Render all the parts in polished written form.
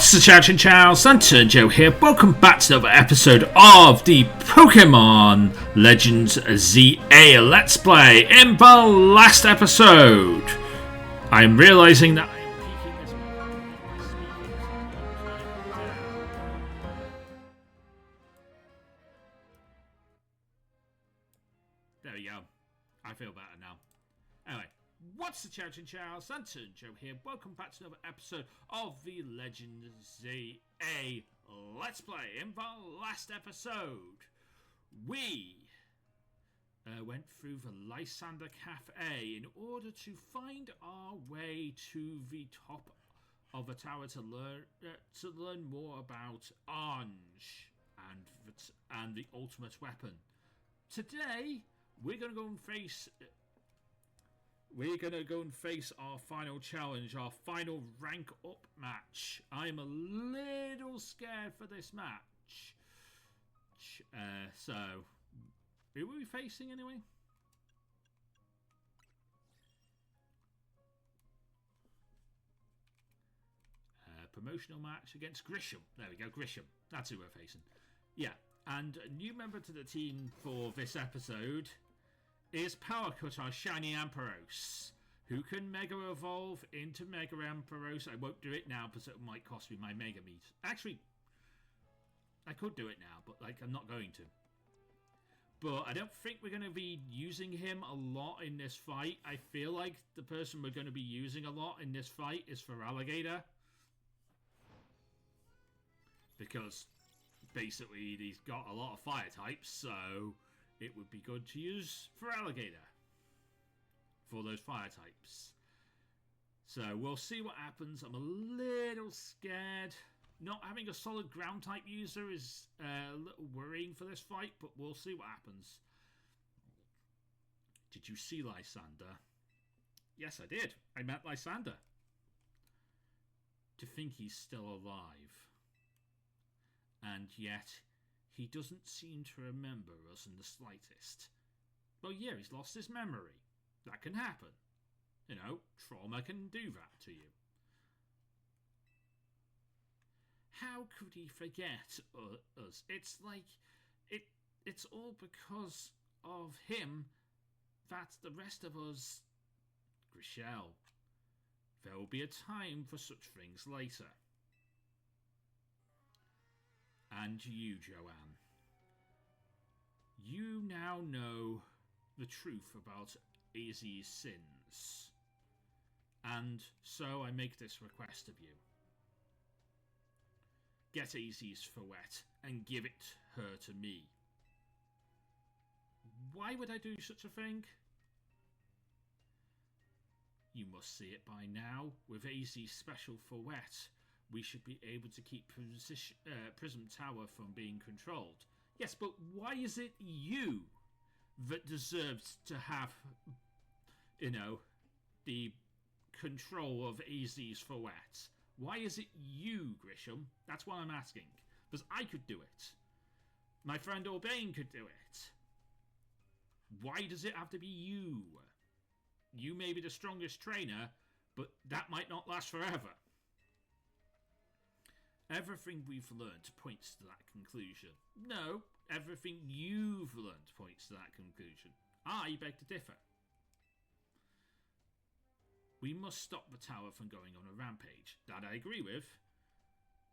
What's the chat and chow? Santa and Joe here. Welcome back to another episode of the Pokémon Legends ZA Let's Play. In the last episode, I'm realizing that I am peaking this There we go. I feel better now. Anyway. What's the chow and chow? Santa and Joe here. Welcome back to another episode of the Legends ZA Let's Play. In the last episode, we went through the Lysander Cafe in order to find our way to the top of the tower to learn more about Orange and the ultimate weapon. Today, we're going to go and face... We're going to go and face our final challenge, our final rank up match. I'm a little scared for this match. So, who are we facing anyway? Promotional match against Grisham. There we go, Grisham. That's who we're facing. Yeah, and a new member to the team for this episode is Power Cut, our shiny Ampharos, who can Mega Evolve into Mega Ampharos. I won't do it now because it might cost me my Mega Meat. Actually, I could do it now, but I'm not going to. But I don't think we're going to be using him a lot in this fight. I feel like the person we're going to be using a lot in this fight is for Alligator. Because basically he's got a lot of fire types, so it would be good to use for Alligator for those fire types. So we'll see what happens. I'm a little scared. Not having a solid ground type user is a little worrying for this fight, but we'll see what happens. Did you see Lysander? Yes, I did. I met Lysander. To think he's still alive. And yet he doesn't seem to remember us in the slightest. Well, yeah, he's lost his memory. That can happen. You know, trauma can do that to you. How could he forget us? It's like, it's all because of him that the rest of us... Grishel, there will be a time for such things later. And you, Joanne. You now know the truth about AZ's sins. And so I make this request of you. Get AZ's Fouette and give it her to me. Why would I do such a thing? You must see it by now. With AZ's special Fouette, we should be able to keep Prism Tower from being controlled. Yes, but why is it you that deserves to have, you know, the control of AZ's Fouette? Why is it you, Grisham? That's what I'm asking. Because I could do it. My friend Urbane could do it. Why does it have to be you? You may be the strongest trainer, but that might not last forever. Everything we've learned points to that conclusion. No, everything you've learned points to that conclusion. I beg to differ. We must stop the tower from going on a rampage. That I agree with.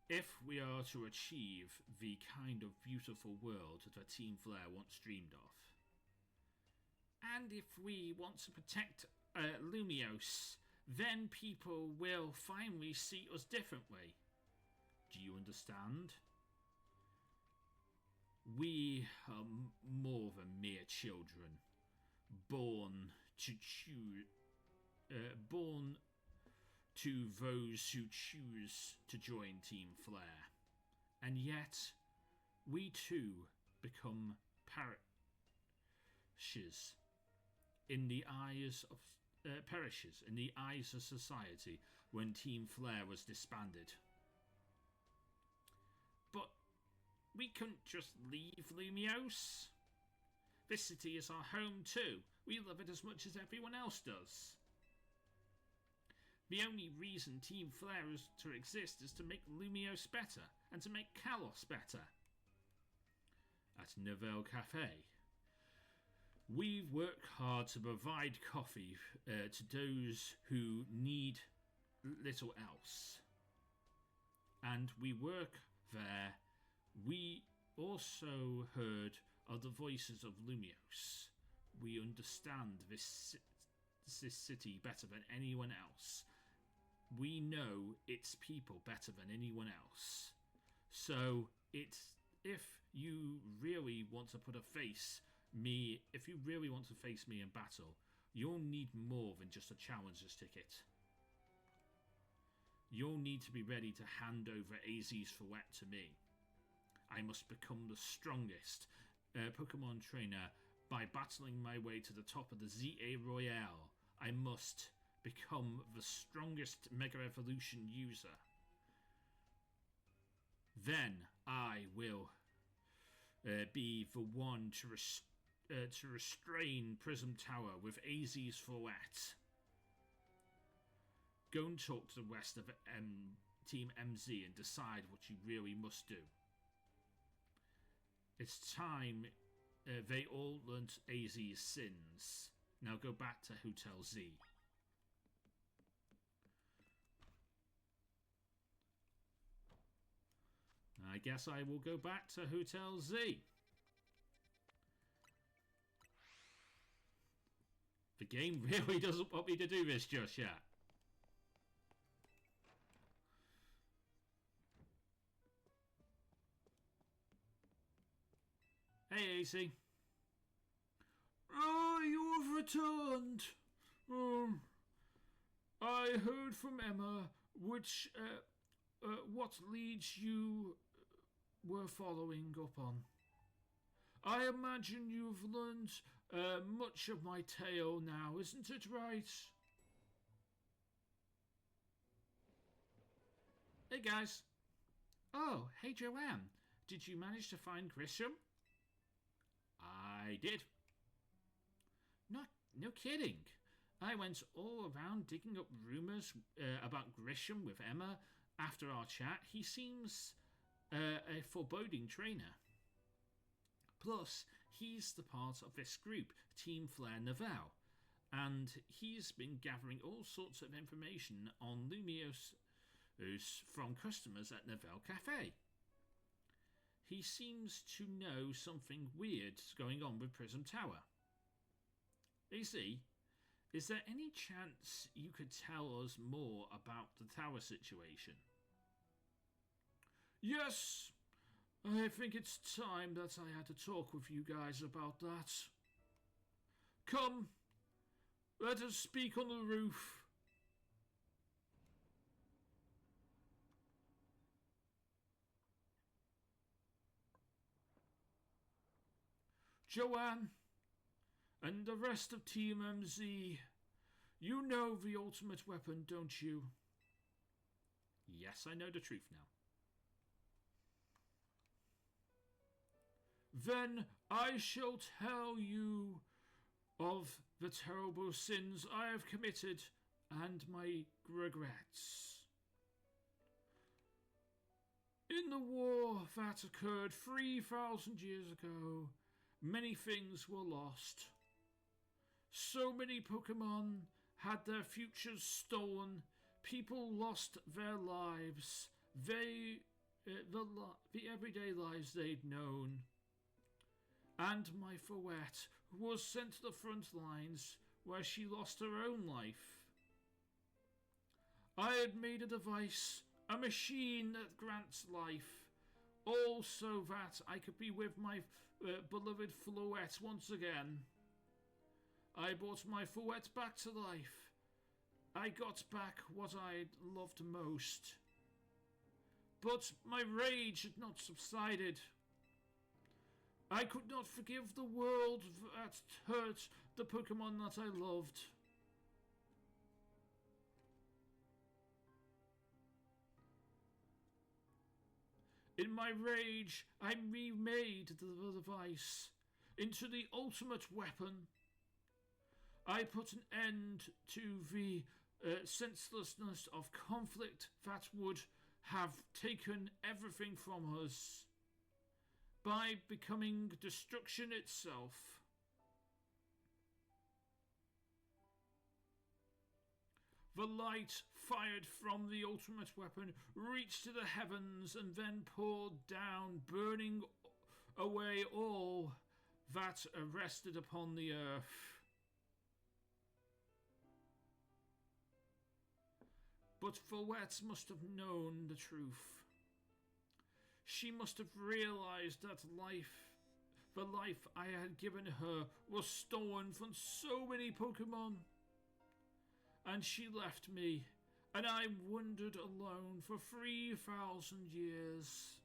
If we are to achieve the kind of beautiful world that Team Flare once dreamed of. And if we want to protect Lumiose, then people will finally see us differently. Do you understand? We are more than mere children, born to those who choose to join Team Flare, and yet we too become perishes in the eyes of society when Team Flare was disbanded. But we couldn't just leave Lumiose. This city is our home too. We love it as much as everyone else does. The only reason Team Flare is to exist is to make Lumiose better and to make Kalos better. At Nouvelle Cafe, we work hard to provide coffee to those who need little else. And we work there. We also heard of the voices of Lumiose. We understand this city better than anyone else. We know its people better than anyone else. So if you really want to if you really want to face me in battle, you'll need more than just a challenger's ticket. You'll need to be ready to hand over Az's Fouette to me. I must become the strongest Pokemon trainer by battling my way to the top of the ZA Royale. I must become the strongest Mega Evolution user. Then I will be the one to restrain Prism Tower with Az's Fouette. Go and talk to the rest of Team MZ and decide what you really must do. It's time they all learnt AZ's sins. Now go back to Hotel Z. I guess I will go back to Hotel Z. The game really doesn't want me to do this just yet. Hey, AC. Oh, you have returned. I heard from Emma what leads you were following up on. I imagine you've learned much of my tale now, isn't it right? Hey guys. Oh, hey Joanne. Did you manage to find Grisham? I did. No kidding. I went all around digging up rumours about Grisham with Emma. After our chat, he seems a foreboding trainer. Plus, he's the part of this group, Team Flare Nouvelle, and he's been gathering all sorts of information on Lumiose from customers at Nouvelle Cafe. He seems to know something weird's going on with Prism Tower. AC, is there any chance you could tell us more about the tower situation? Yes, I think it's time that I had to talk with you guys about that. Come, let us speak on the roof. Joanne, and the rest of Team MZ, you know the ultimate weapon, don't you? Yes, I know the truth now. Then I shall tell you of the terrible sins I have committed and my regrets. In the war that occurred 3,000 years ago, many things were lost. So many Pokemon had their futures stolen. People lost their lives. The everyday lives they'd known. And my Fouette was sent to the front lines where she lost her own life. I had made a device, a machine that grants life, all so that I could be with my beloved Fouette once again. I brought my Fouette back to life. I got back what I loved most. But my rage had not subsided. I could not forgive the world that hurt the Pokemon that I loved. In my rage, I remade the device into the ultimate weapon. I put an end to the senselessness of conflict that would have taken everything from us by becoming destruction itself. The light fired from the ultimate weapon reached to the heavens and then poured down, burning away all that rested upon the earth. But Fouette must have known the truth. She must have realized that the life I had given her, was stolen from so many Pokemon. And she left me, and I wandered alone for 3,000 years.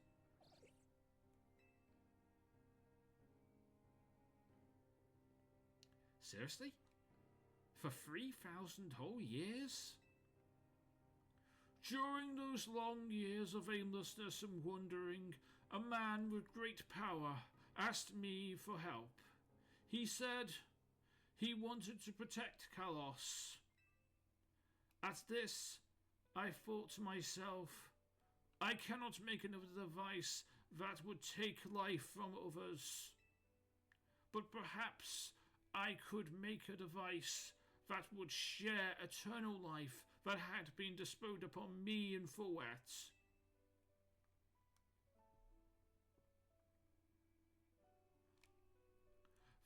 Seriously? For 3,000 whole years? During those long years of aimlessness and wandering, a man with great power asked me for help. He said he wanted to protect Kalos. At this, I thought to myself, I cannot make another device that would take life from others. But perhaps I could make a device that would share eternal life that had been bestowed upon me and Fouette.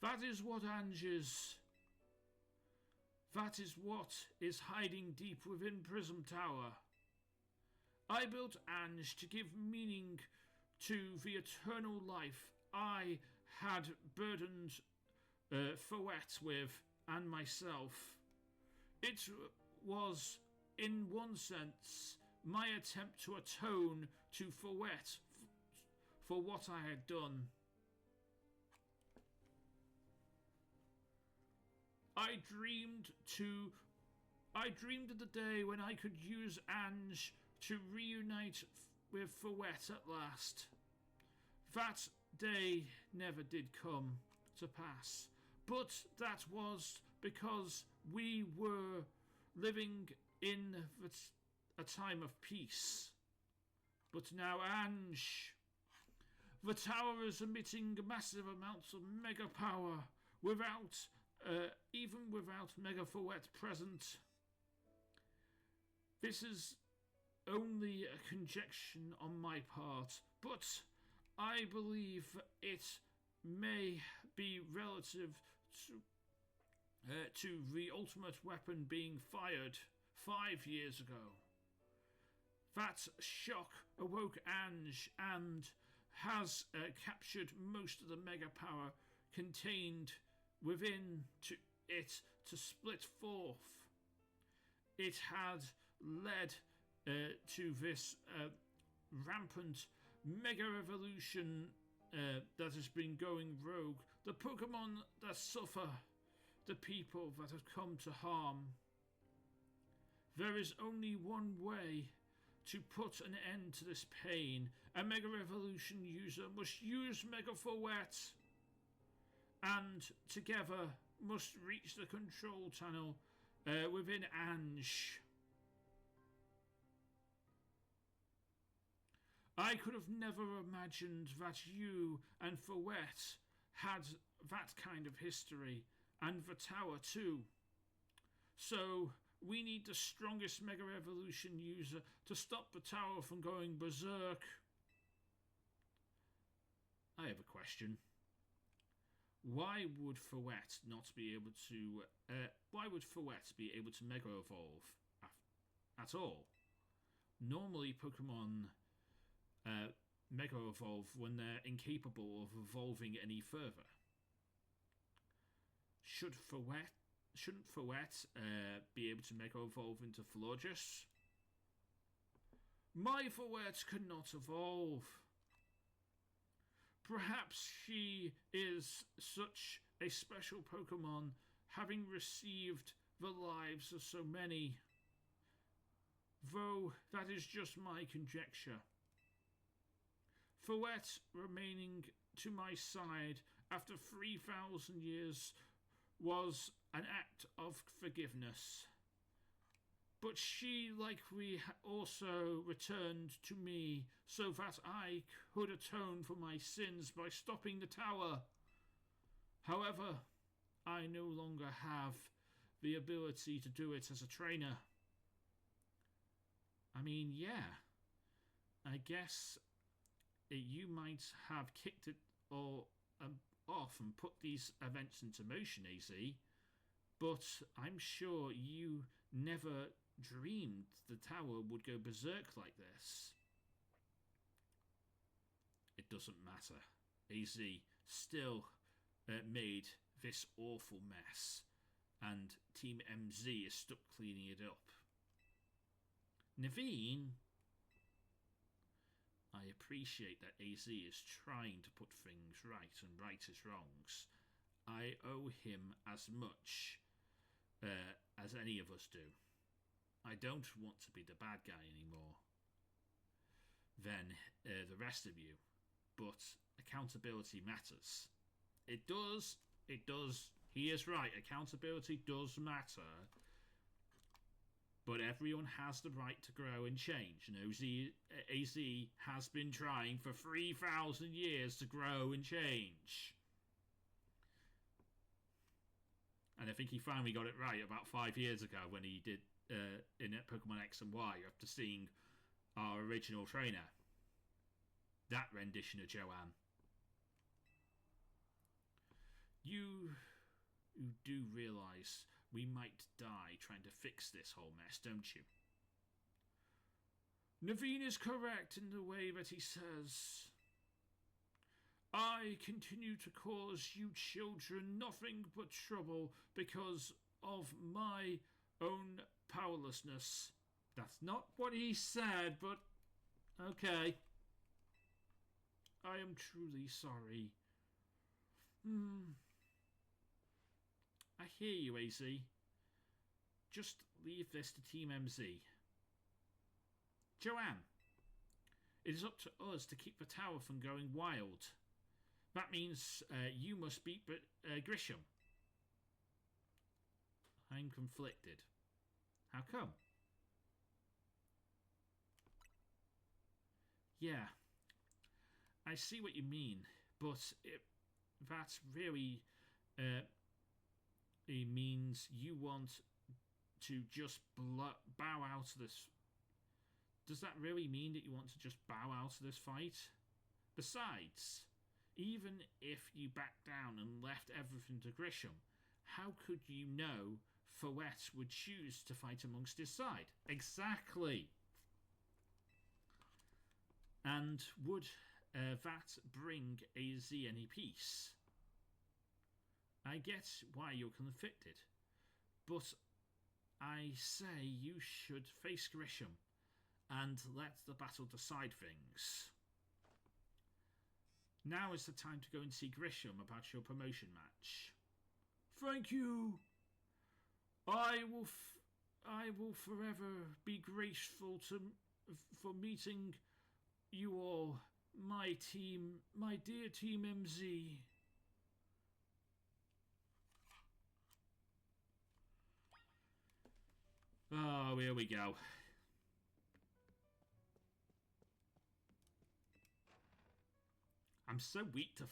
That is what Ange is. That is what is hiding deep within Prism Tower. I built Ange to give meaning to the eternal life I had burdened Fouette with and myself. It was, in one sense, my attempt to atone to Fouette for what I had done. I dreamed of the day when I could use Ange to reunite with Fouette at last. That day never did come to pass, but that was because we were living in a time of peace. But now Ange, the tower is emitting massive amounts of mega power even without Mega Fouette present. This is only a conjecture on my part, but I believe it may be relative to the ultimate weapon being fired 5 years ago. That shock awoke Ange and has captured most of the mega power contained within it to split forth. It had led to this rampant mega evolution that has been going rogue. The Pokemon that suffer, the people that have come to harm. There is only one way to put an end to this pain. A Mega Evolution user must use Mega Fouette, and together must reach the control tunnel within Ange. I could have never imagined that you and Fouette had that kind of history, and the tower too. So we need the strongest Mega Evolution user to stop the tower from going berserk. I have a question. Why would Fouette not be able to? Why would Fouette be able to Mega Evolve at all? Normally, Pokemon Mega Evolve when they're incapable of evolving any further. Shouldn't Fouette be able to Mega Evolve into Florges? My Fouette could not evolve. Perhaps she is such a special Pokemon, having received the lives of so many. Though that is just my conjecture. Fouette remaining to my side after 3,000 years was an act of forgiveness. But she likely also returned to me so that I could atone for my sins by stopping the tower. However, I no longer have the ability to do it as a trainer. I mean, yeah, I guess you might have kicked it all off and put these events into motion, AZ, but I'm sure you never dreamed the tower would go berserk like this. It doesn't matter. AZ still made this awful mess, and Team MZ is stuck cleaning it up. Naveen, I appreciate that AZ is trying to put things right and right his wrongs. I owe him as much as any of us do. I don't want to be the bad guy anymore than the rest of you, but accountability matters. It does. He is right. Accountability does matter. But everyone has the right to grow and change. And AZ has been trying for 3,000 years to grow and change. And I think he finally got it right about 5 years ago when he did in Pokemon X and Y after seeing our original trainer. That rendition of Joanne. You do realise we might die trying to fix this whole mess, don't you? Naveen is correct in the way that he says. I continue to cause you children nothing but trouble because of my own powerlessness. That's not what he said, but okay. I am truly sorry. I hear you, AZ. Just leave this to Team MZ. Joanne, it is up to us to keep the tower from going wild. That means you must beat Grisham. I'm conflicted. How come? Yeah, I see what you mean, but that really it means you want to just bow out of this. Does that really mean that you want to just bow out of this fight? Besides, even if you backed down and left everything to Grisham, how could you know Fouette would choose to fight amongst his side? Exactly. And would that bring AZ any peace? I get why you're conflicted, but I say you should face Grisham and let the battle decide things. Now is the time to go and see Grisham about your promotion match. Thank you. I will forever be grateful for meeting you all, my team, my dear Team MZ. Oh, here we go. I'm so weak to...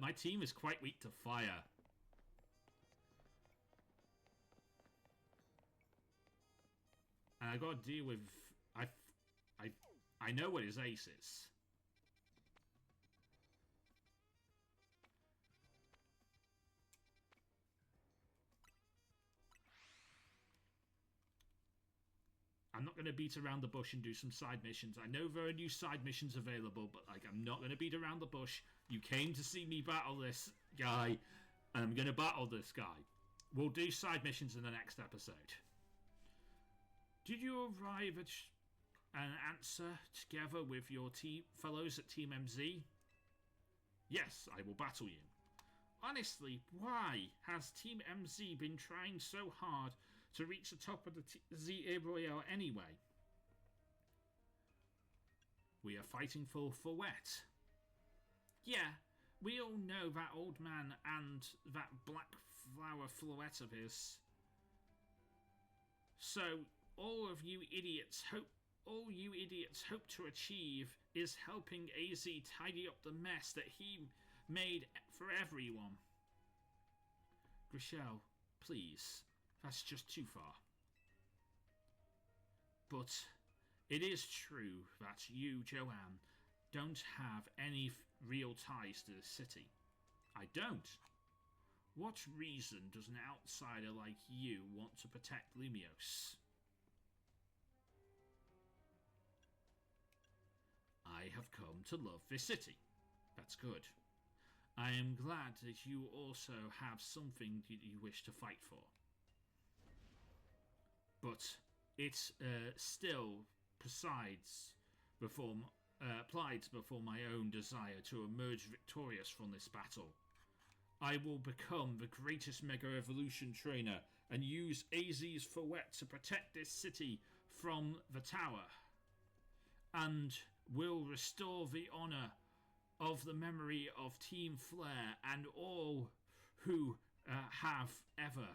my team is quite weak to fire. And I gotta deal with... I know what his ace is. I'm not going to beat around the bush and do some side missions. I know there are new side missions available, but I'm not going to beat around the bush. You came to see me battle this guy, and I'm going to battle this guy. We'll do side missions in the next episode. Did you arrive at an answer together with your fellows at Team MZ? Yes, I will battle you. Honestly, why has Team MZ been trying so hard to reach the top of the Z Royale anyway? We are fighting for Fouette. Yeah, we all know that old man and that black flower Fouette of his. So, all you idiots hope to achieve is helping AZ tidy up the mess that he made for everyone. Grishel, please, that's just too far. But it is true that you, Joanne, don't have any real ties to the city. I don't. What reason does an outsider like you want to protect Lumios? I have come to love this city. That's good. I am glad that you also have something that you wish to fight for. But it still plies before my own desire to emerge victorious from this battle. I will become the greatest Mega Evolution trainer and use AZ's Fouette to protect this city from the tower. And will restore the honour of the memory of Team Flare and all who have ever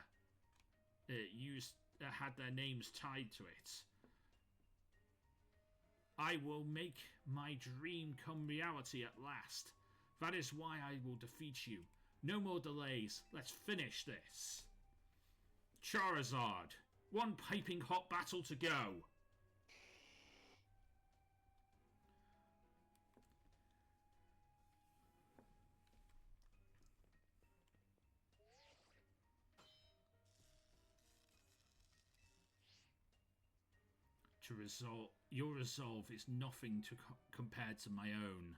had their names tied to it. I will make my dream come reality at last. That is why I will defeat you. No more delays. Let's finish this. Charizard. One piping hot battle to go. Your resolve is nothing compared to my own.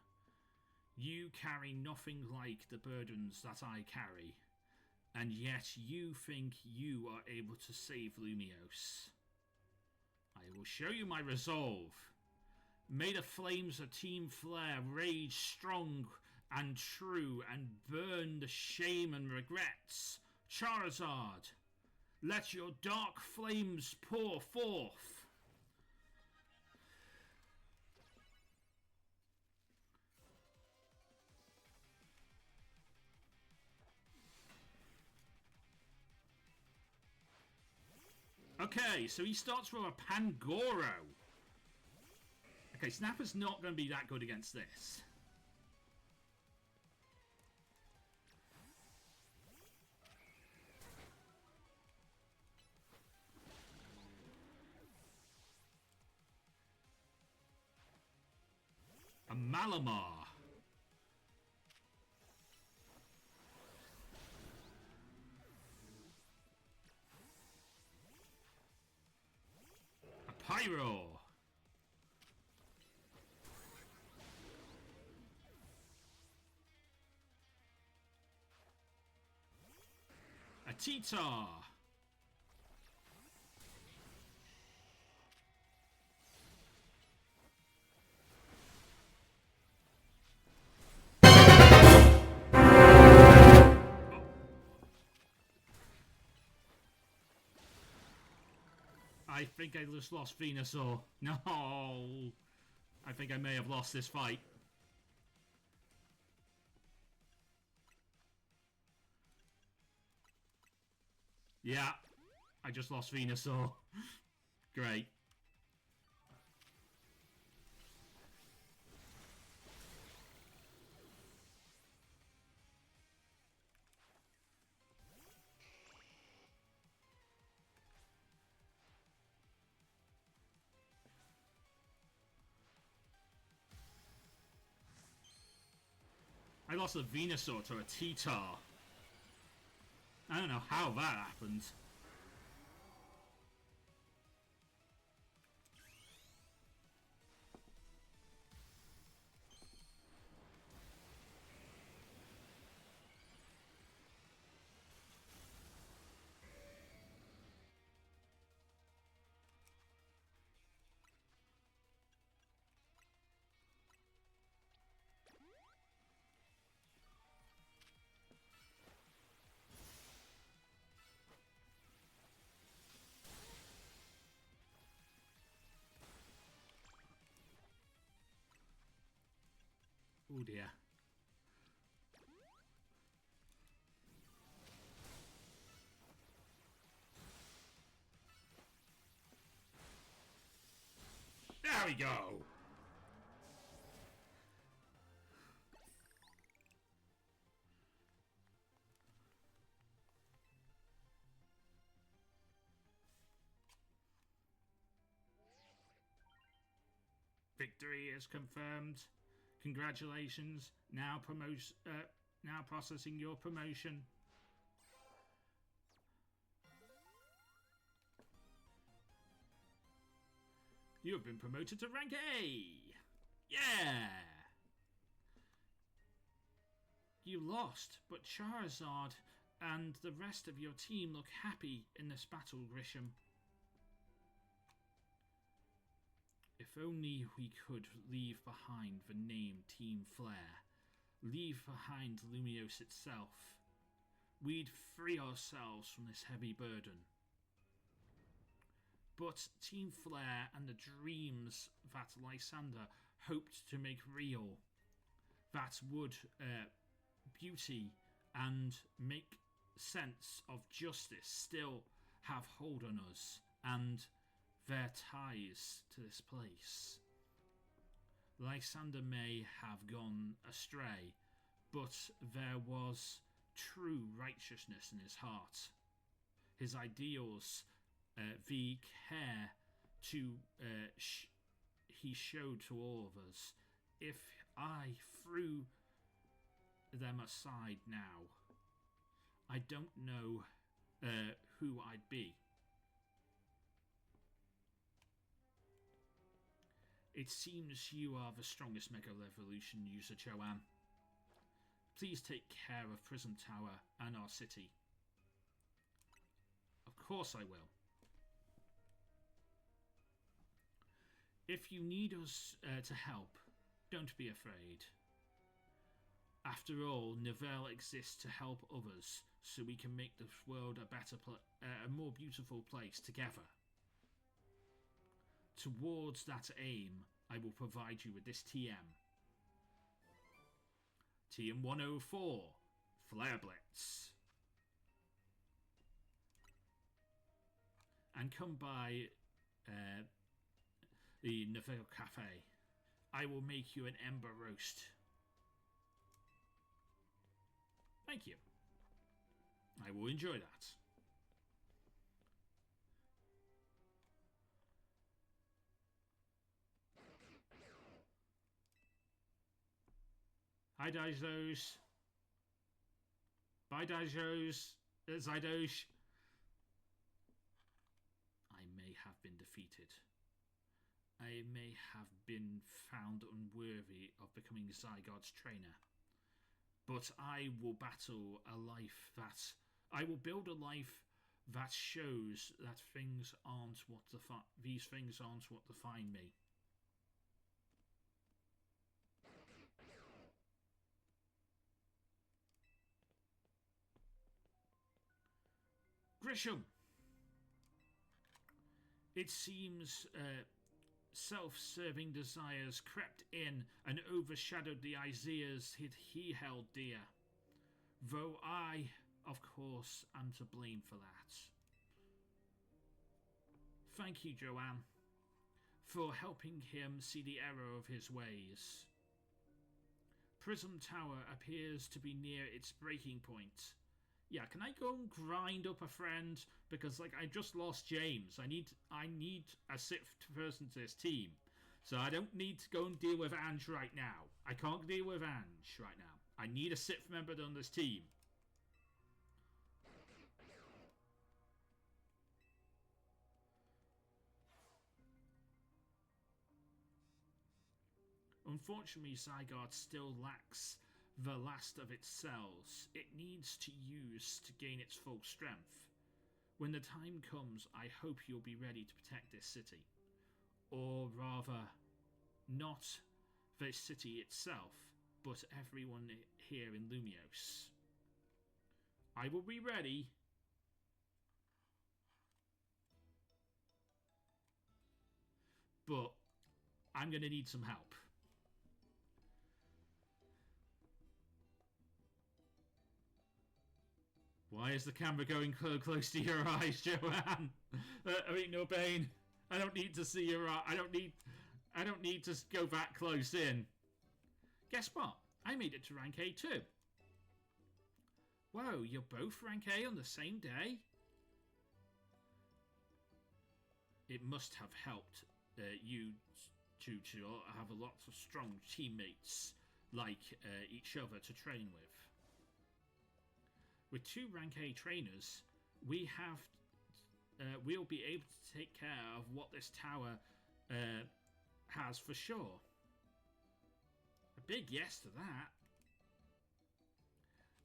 You carry nothing like the burdens that I carry, and yet you think you are able to save Lumios. I will show you my resolve. May the flames of Team Flare rage strong and true and burn the shame and regrets. Charizard, let your dark flames pour forth. Okay, so he starts with a Pangoro. Okay, Snapper's not going to be that good against this. A Malamar. Pyro. A Titar. I think I just lost Venusaur. No! I think I may have lost this fight. Yeah, I just lost Venusaur. Great. I lost a Venusaur to a Titar. I don't know how that happened. Oh dear. we go. Victory is confirmed. Congratulations. Now processing your promotion. You have been promoted to rank A. Yeah. You lost, but Charizard and the rest of your team look happy in this battle, Grisham. If only we could leave behind the name Team Flare, leave behind Lumiose itself, we'd free ourselves from this heavy burden. But Team Flare and the dreams that Lysander hoped to make real, that would beauty and make sense of justice still have hold on us, and their ties to this place. Lysander may have gone astray, but there was true righteousness in his heart. His ideals, the care he showed to all of us. If I threw them aside now, I don't know who I'd be. It seems you are the strongest Mega Revolution user, Joanne. Please take care of Prism Tower and our city. Of course I will. If you need us to help, don't be afraid. After all, Nivelle exists to help others, so we can make this world a more beautiful place together. Towards that aim, I will provide you with this TM. TM 104, Flare Blitz. And come by the Nivelle Cafe. I will make you an ember roast. Thank you. I will enjoy that. Hi, Dizos. Bye, Dizos. Zydosh. I may have been defeated. I may have been found unworthy of becoming Zygarde's trainer. But I will battle a life that... I will build a life that shows that things aren't what these things aren't what define me. Grisham! It seems self-serving desires crept in and overshadowed the ideas he held dear. Though I, of course, am to blame for that. Thank you, Joanne, for helping him see the error of his ways. Prism Tower appears to be near its breaking point. Yeah, can I go and grind up a friend? Because, like, I just lost James. I need a sixth person to this team. So I don't need to go and deal with Ange right now. I can't deal with Ange right now. I need a sixth member on this team. Unfortunately, Zygarde still lacks the last of its cells it needs to use to gain its full strength. When the time comes, I hope you'll be ready to protect this city. Or rather, not the city itself, but everyone here in Lumiose. I will be ready. But I'm going to need some help. Why is the camera going close to your eyes, Joanne? I mean, no pain. I don't need to see your eye. I I don't need to go that close in. Guess what? I made it to rank A too. Whoa, you're both rank A on the same day? It must have helped you two to have a lot of strong teammates like each other to train with. With 2 rank A trainers, we'll be able to take care of what this tower has for sure. A big yes to that.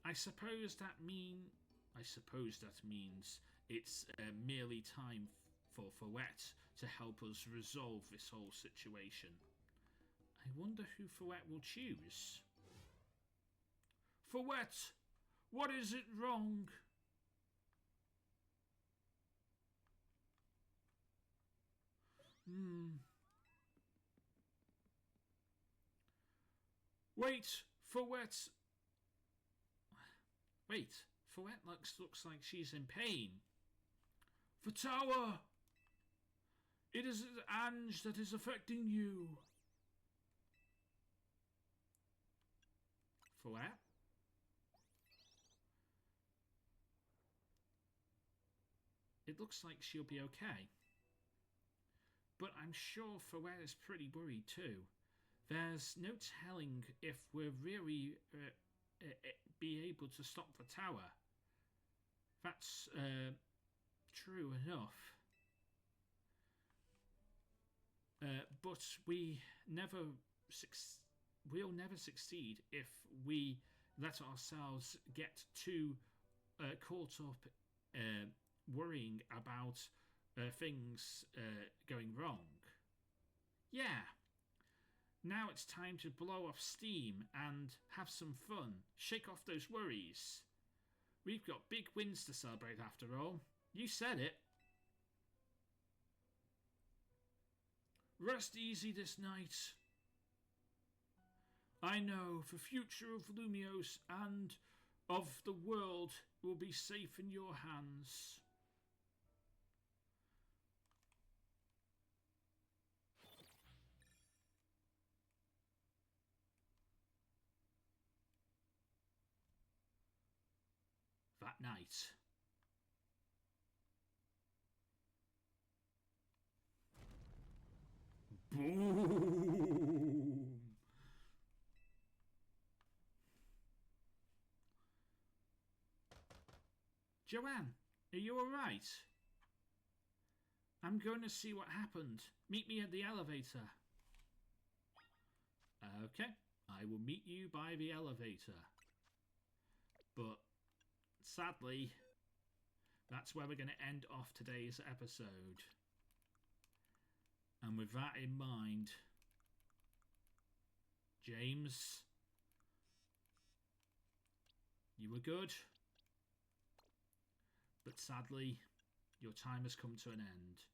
I suppose that means it's merely time for Fouette to help us resolve this whole situation. I wonder who Fouette will choose. Fouette, what is it wrong? Wait, Fouette. Wait, Fouette looks like she's in pain. The tower! It is Ange that is affecting you. Fouette? It looks like she'll be okay. But I'm sure Fouette is pretty worried too. There's no telling if we'll really be able to stop the tower. That's true enough. But we'll never succeed if we let ourselves get too caught up worrying about things going wrong. Yeah. Now it's time to blow off steam and have some fun. Shake off those worries. We've got big wins to celebrate after all. You said it. Rest easy this night. I know the future of Lumios and of the world will be safe in your hands. That night. Boom! Joanne, are you alright? I'm going to see what happened. Meet me at the elevator. Okay, I will meet you by the elevator. But sadly, that's where we're going to end off today's episode. And with that in mind, James, you were good, but sadly, your time has come to an end.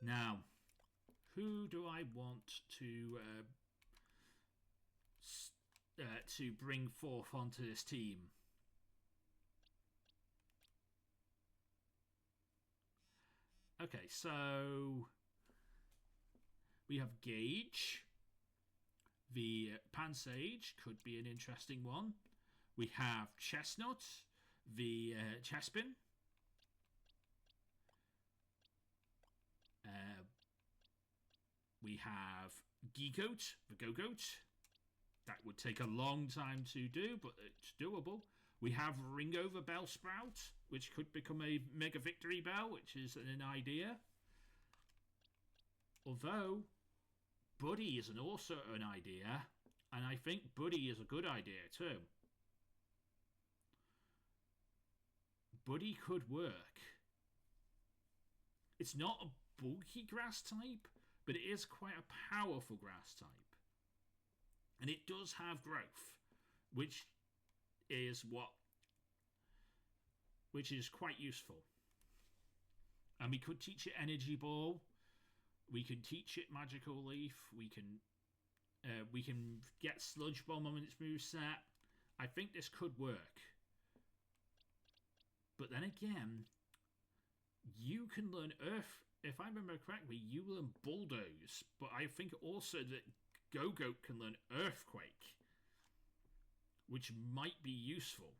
Now, who do I want to bring forth onto this team? Okay, so we have Gage. The Pansage could be an interesting one. We have Chestnut, the Chespin. We have Geegoat, the Go-Goat. That would take a long time to do, but it's doable. We have Ringo the Bellsprout, which could become a Mega Victory Bell, which is an idea. Although, Buddy is also an idea, and I think Buddy is a good idea too. Buddy could work. It's not a bulky grass type, but it is quite a powerful grass type. And it does have growth, which is quite useful. And we could teach it Energy Ball. We can teach it Magical Leaf. We can get Sludge Bomb on its moveset. I think this could work. But then again, you can learn Earth. If I remember correctly, you learn Bulldoze, but I think also that Go-Goat can learn Earthquake, which might be useful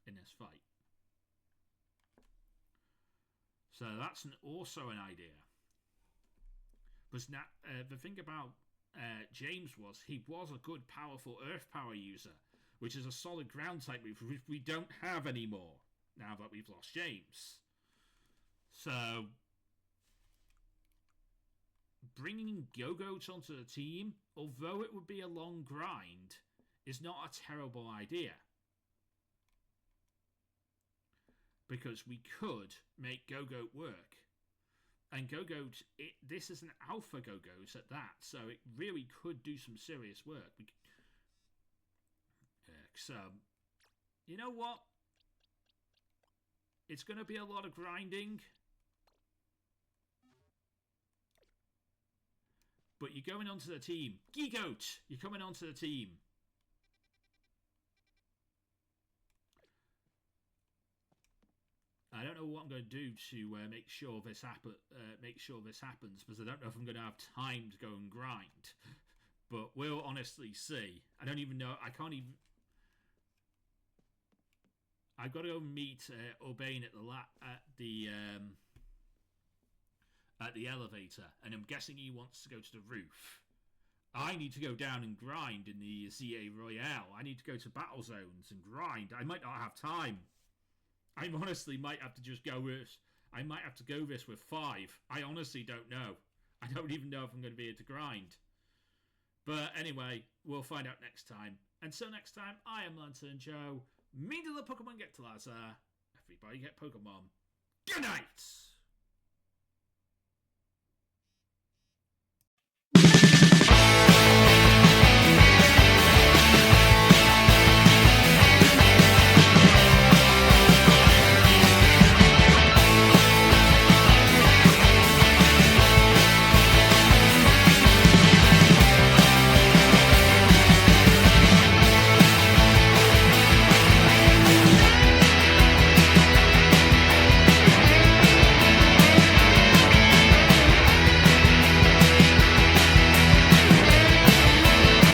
in this fight. So that's also an idea. But now, the thing about James was he was a good, powerful Earth power user, which is a solid ground type move, which we don't have anymore now that we've lost James. So bringing Go-Goat onto the team, although it would be a long grind, is not a terrible idea. Because we could make Go-Goat work. And Go-Goat, this is an alpha Go-Goat at that, so it really could do some serious work. So, you know what? It's going to be a lot of grinding. But you're going onto the team. Gigoat, you're coming onto the team. I don't know what I'm going to do to make sure this happens, because I don't know if I'm going to have time to go and grind. But we'll honestly see. I don't even know. I can't even. I've got to go meet Urbane at the elevator, and I'm guessing he wants to go to the roof. I need to go down and grind in the ZA Royale. I need to go to battle zones and grind. I might not have time. I honestly might have to just go with. I might have to go this with 5. I honestly don't know. I don't even know if I'm going to be able to grind. But anyway, we'll find out next time. Until next time, I am Lantern Joe. Me to the Pokemon get to Lazar. Everybody get Pokemon. Good night!